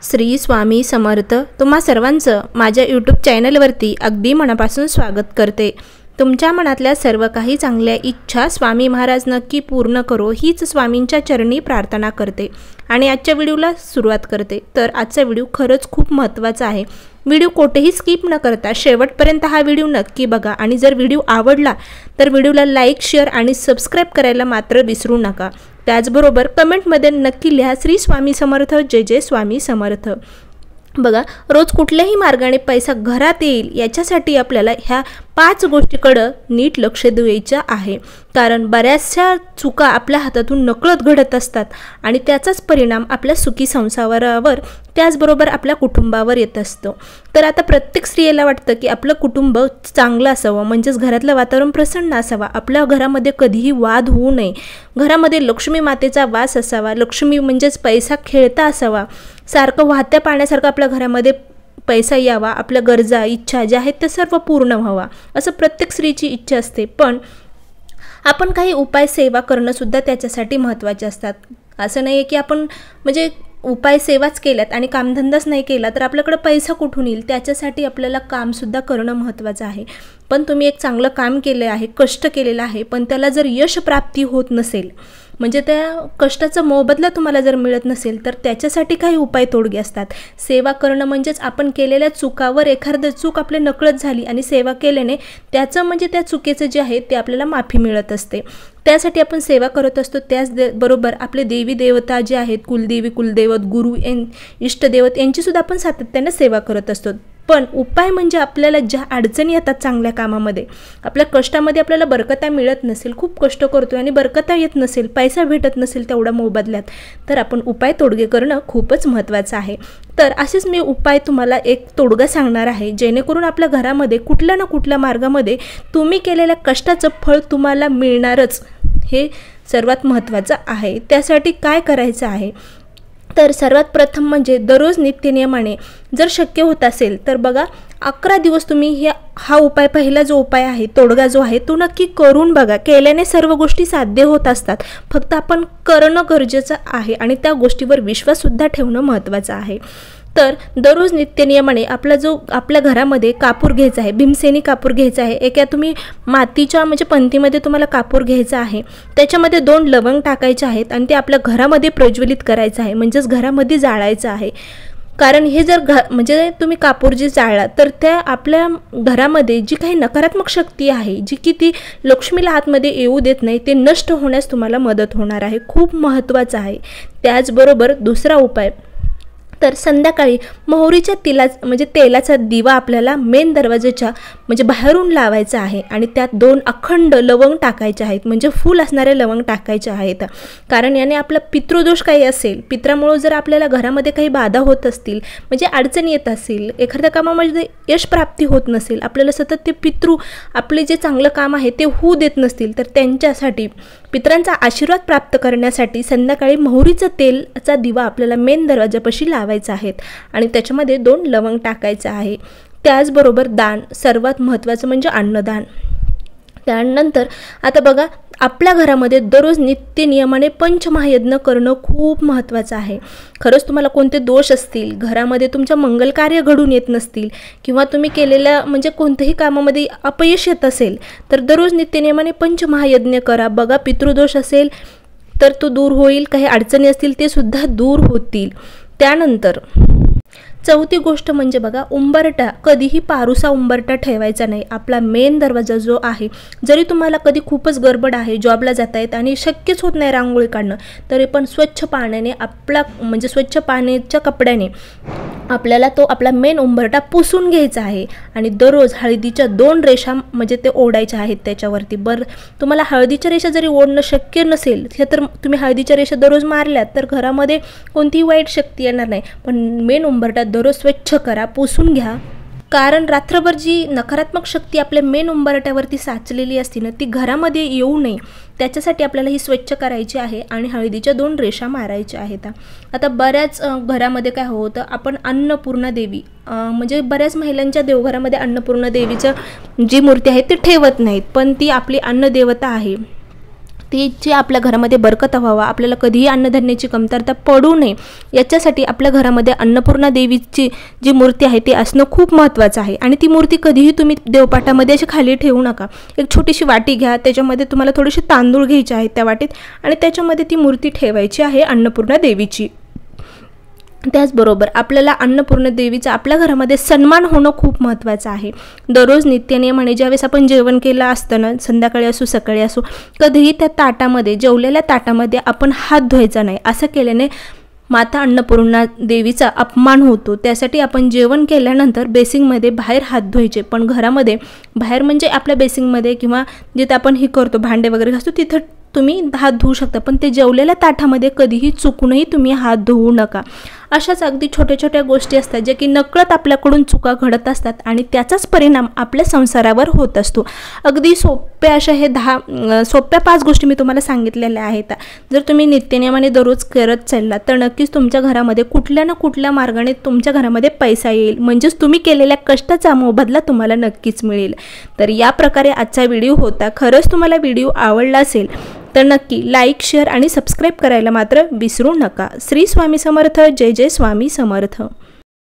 श्री स्वामी समर्थ। तुम्हा सर्वांचं माझ्या यूट्यूब चॅनलवरती अगदी मनापासून स्वागत करते। तुमच्या मनातल्या सर्व काही चांगल्या इच्छा स्वामी महाराज नक्की पूर्ण करो हीच स्वामींच्या चरणी प्रार्थना करते आणि आजच्या व्हिडिओला सुरुवात करते। तर आजचा व्हिडिओ खरंच खूप महत्त्वाचा आहे। व्हिडिओ कोठेही स्किप न करता शेवटपर्यंत हा व्हिडिओ नक्की बघा आणि जर व्हिडिओ आवडला तर व्हिडिओला लाईक, शेअर आणि सबस्क्राइब करायला मात्र विसरू नका। त्याचबरोबर कमेंटमध्ये नक्की लिहा श्री स्वामी समर्थ, जय जय स्वामी समर्थ। बघा, रोज कुठल्याही मार्गाने पैसा घरात येईल याच्यासाठी आपल्याला ह्या 5 गोष्टीकडे नीट लक्ष द्यायचं आहे। कारण बऱ्याचशा चुका आपल्या हातातून नकळत घडत असतात आणि त्याचाच परिणाम आपल्या सुखी संसारावर त्याचबरोबर आपल्या कुटुंबावर येत असतो। तर आता प्रत्येक स्त्रियेला वाटतं की आपलं कुटुंब चांगलं असावं, म्हणजेच घरातलं वातावरण प्रसन्न असावं, आपल्या घरामध्ये कधीही वाद होऊ नये, घरामध्ये लक्ष्मी मातेचा वास असावा, लक्ष्मी म्हणजेच पैसा खेळता असावा, सारखं वाहत्या पाण्यासारखं आपल्या घरामध्ये पैसा यावा, आपल्या गरजा इच्छा ज्या आहेत त्या सर्व पूर्ण व्हावा असं प्रत्येक स्त्रीची इच्छा असते। पण आपण काही उपाय सेवा करणं सुद्धा त्याच्यासाठी महत्त्वाचे असतात। असं नाही आहे की आपण म्हणजे उपाय सेवाच केल्यात आणि कामधंदाच नाही केला तर आपल्याकडे पैसा कुठून येईल, त्याच्यासाठी आपल्याला कामसुद्धा करणं महत्त्वाचं आहे। पण तुम्ही एक चांगलं काम केलं आहे, कष्ट केलेलं आहे, पण त्याला जर यश प्राप्ती होत नसेल, म्हणजे त्या कष्टाचा मोबदला तुम्हाला जर मिळत नसेल तर त्याच्यासाठी काही उपाय तोडगे असतात। सेवा करणं म्हणजेच आपण केलेल्या चुकावर एखादं चूक आपल्या नकळत झाली आणि सेवा केल्याने त्याचं म्हणजे त्या चुकीचं जे आहे ते आपल्याला माफी मिळत असते, त्यासाठी आपण सेवा करत असतो। त्याच बरोबर आपले देवी देवता जे आहेत, कुलदेवी कुलदैवत गुरु इष्टदेवत यांची सुद्धा आपण सातत्याने सेवा करत असतो। पण उपाय म्हणजे आपल्याला ज्या अडचणी येतात चांगल्या कामामध्ये, आपल्या कष्टामध्ये आपल्याला बरकता मिळत नसेल, खूप कष्ट करतोय आणि बरकता येत नसेल, पैसा भेटत नसेल तेवढा मोबदल्यात, तर आपण उपाय तोडगे करणं खूपच महत्त्वाचं आहे। तर असेच मी उपाय तुम्हाला एक तोडगा सांगणार आहे, जेणेकरून आपल्या घरामध्ये कुठल्या ना कुठल्या मार्गामध्ये तुम्ही केलेल्या कष्टाचं फळ तुम्हाला मिळणारच, हे सर्वात महत्त्वाचं आहे। त्यासाठी काय करायचं आहे तर सर्वात प्रथम म्हणजे दररोज नित्यनियमाने जर शक्य होत असेल तर बघा 11 दिवस तुम्ही हा उपाय, पहिला जो उपाय आहे तोडगा जो आहे तो नक्की करून बघा। केल्याने सर्व गोष्टी साध्य होत असतात, फक्त आपण करणं गरजेचं आहे आणि त्या गोष्टीवर विश्वाससुद्धा ठेवणं महत्त्वाचं आहे। तर दररोज नित्यनियमाने आपल्या घरामध्ये कापूर घ्यायचा आहे, भीमसेनी कापूर घ्यायचा आहे। एका तुम्ही मातीच्या म्हणजे पंतीमध्ये तुम्हाला कापूर घ्यायचा आहे, त्याच्यामध्ये 2 लवंग टाकायचे आहेत आणि ते आपल्या घरामध्ये प्रज्वलित करायचं आहे, म्हणजेच घरामध्ये जाळायचं आहे। कारण हे जर म्हणजे तुम्ही कापूर जे जाळला तर त्या आपल्या घरामध्ये जी काही नकारात्मक शक्ती आहे, जी की ती लक्ष्मीला आतमध्ये येऊ देत नाही, ते नष्ट होण्यास तुम्हाला मदत होणार आहे, खूप महत्त्वाचं आहे। त्याचबरोबर दुसरा उपाय तर संध्याकाळी मोहरीच्या तेलाचा दिवा आपल्याला मेन दरवाजाच्या म्हणजे बाहेरून लावायचा आहे आणि त्यात 2 अखंड लवंग टाकायचे आहेत, म्हणजे फूल असणारे लवंग टाकायचे आहेत। कारण याने आपला पितृदोष काही असेल, पित्रामुळे जर आपल्याला घरामध्ये काही बाधा होत असतील, म्हणजे अडचणी येत असेल, एखाद्या कामामध्ये यश प्राप्ती होत नसेल, आपल्याला सतत ते पितृ आपले जे चांगलं काम आहे ते होऊ देत नसतील, तर त्यांच्यासाठी पितरांचा आशीर्वाद प्राप्त करण्यासाठी संध्याकाळी मोहरीचा तेलाचा दिवा आपल्याला मेन दरवाजापाशी लावायचा आहे आणि त्याच्यामध्ये 2 लवंग टाकायचं आहे। त्याचबरोबर दान, सर्वात महत्त्वाचं म्हणजे अन्नदान। त्यानंतर आता बघा, आपल्या घरामध्ये दररोज नित्यनियमाने पंचमहायज्ञ करणं खूप महत्त्वाचं आहे। खरंच तुम्हाला कोणते दोष असतील, घरामध्ये तुमच्या मंगल कार्य घडून येत नसतील किंवा तुम्ही केलेल्या म्हणजे कोणत्याही कामामध्ये अपयश येत असेल तर दररोज नित्यनियमाने पंचमहायज्ञ करा। बघा, पितृदोष असेल तर तो दूर होईल, काही अडचणी असतील ते सुद्धा दूर होतील। त्यानंतर चौथी गोष्ट म्हणजे बघा, उंबरटा कधीही पारुसा उंबरटा ठेवायचा नाही। आपला मेन दरवाजा जो आहे, जरी तुम्हाला कधी खूपच गडबड आहे, जॉबला जात आहेत आणि शक्यच होत नाही रांगोळी काढणं, तरी पण स्वच्छ पाण्याने स्वच्छ पाण्याच्या कपड्याने आपल्याला तो आपला मेन उंबरटा पुसून घ्यायचा आहे आणि दररोज हळदीच्या 2 रेषा म्हणजे ते ओढायच्या आहेत त्याच्यावरती। तुम्हाला हळदीच्या रेषा जरी ओढणं शक्य नसेल तर तुम्ही हळदीच्या रेषा दररोज मारल्यात तर घरामध्ये कोणतीही वाईट शक्ती येणार नाही, पण मेन उंबरटा दररोज स्वच्छ करा, पुसून घ्या। कारण रात्रभर जी नकारात्मक शक्ती आपल्या मेन उंबरट्यावरती साचलेली असते ना, ती घरामध्ये येऊ नये त्याच्यासाठी आपल्याला ही स्वच्छ करायची आहे आणि हळदीच्या 2 रेषा मारायच्या आहेत। आता बऱ्याच घरामध्ये काय होतं, आपण अन्नपूर्णा देवी म्हणजे बऱ्याच महिलांच्या देवघरामध्ये अन्नपूर्णा देवीचं जी मूर्ती आहे ती ठेवत नाहीत, पण ती आपली अन्नदेवता आहे। ती जी आपल्या घरामध्ये बरकत व्हावा, आपल्याला कधीही अन्नधान्याची कमतरता पडू नये, याच्यासाठी आपल्या घरामध्ये अन्नपूर्णा देवीची जी मूर्ती आहे ती असणं खूप महत्त्वाचं आहे. आणि ती मूर्ती कधीही तुम्ही देवपाटामध्ये अशी खाली ठेवू नका. एक छोटीशी वाटी घ्या, त्याच्यामध्ये तुम्हाला थोडेसे तांदूळ घ्यायचे आहेत त्या वाटीत आणि त्याच्यामध्ये ती मूर्ती ठेवायची आहे अन्नपूर्णा देवीची. त्याचबरोबर आपल्याला अन्नपूर्णा देवीचा आपल्या घरामध्ये सन्मान होणं खूप महत्त्वाचं आहे. दररोज नित्यनियमाने ज्यावेळेस आपण जेवण केलं असतं ना, संध्याकाळी असो सकाळी असो, कधीही त्या ताटामध्ये, जेवलेल्या ताटामध्ये आपण हात धुवायचा नाही. असं केल्याने माता अन्नपूर्णा देवीचा अपमान होतो. त्यासाठी आपण जेवण केल्यानंतर बेसिंगमध्ये बाहेर हात धुवायचे. पण घरामध्ये बाहेर म्हणजे आपल्या बेसिंगमध्ये किंवा जिथे आपण हे करतो भांडे वगैरे घासतो तिथं तुम्ही हात धुवू शकता, पण ते जेवलेल्या ताटामध्ये कधीही चुकूनही तुम्ही हात धुवू नका. अशाच अगदी छोट्या छोट्या गोष्टी असतात ज्या की नकळत आपल्याकडून चुका घडत असतात आणि त्याचाच परिणाम आपल्या संसारावर होत असतो. अगदी सोप्या अशा हे सोप्या 5 गोष्टी मी तुम्हाला सांगितलेल्या आहेत. जर तुम्ही नित्यनियमाने दररोज करत चालला तर नक्कीच तुमच्या घरामध्ये कुठल्या ना कुठल्या मार्गाने तुमच्या घरामध्ये पैसा येईल. म्हणजेच तुम्ही केलेल्या कष्टाचा मोबदला तुम्हाला नक्कीच मिळेल. तर या प्रकारे आजचा व्हिडिओ होता. खरंच तुम्हाला व्हिडिओ आवडला असेल तर नक्की लाईक, शेअर आणि सबस्क्राईब करायला मात्र विसरू नका. श्री स्वामी समर्थ. जय जय स्वामी समर्थ.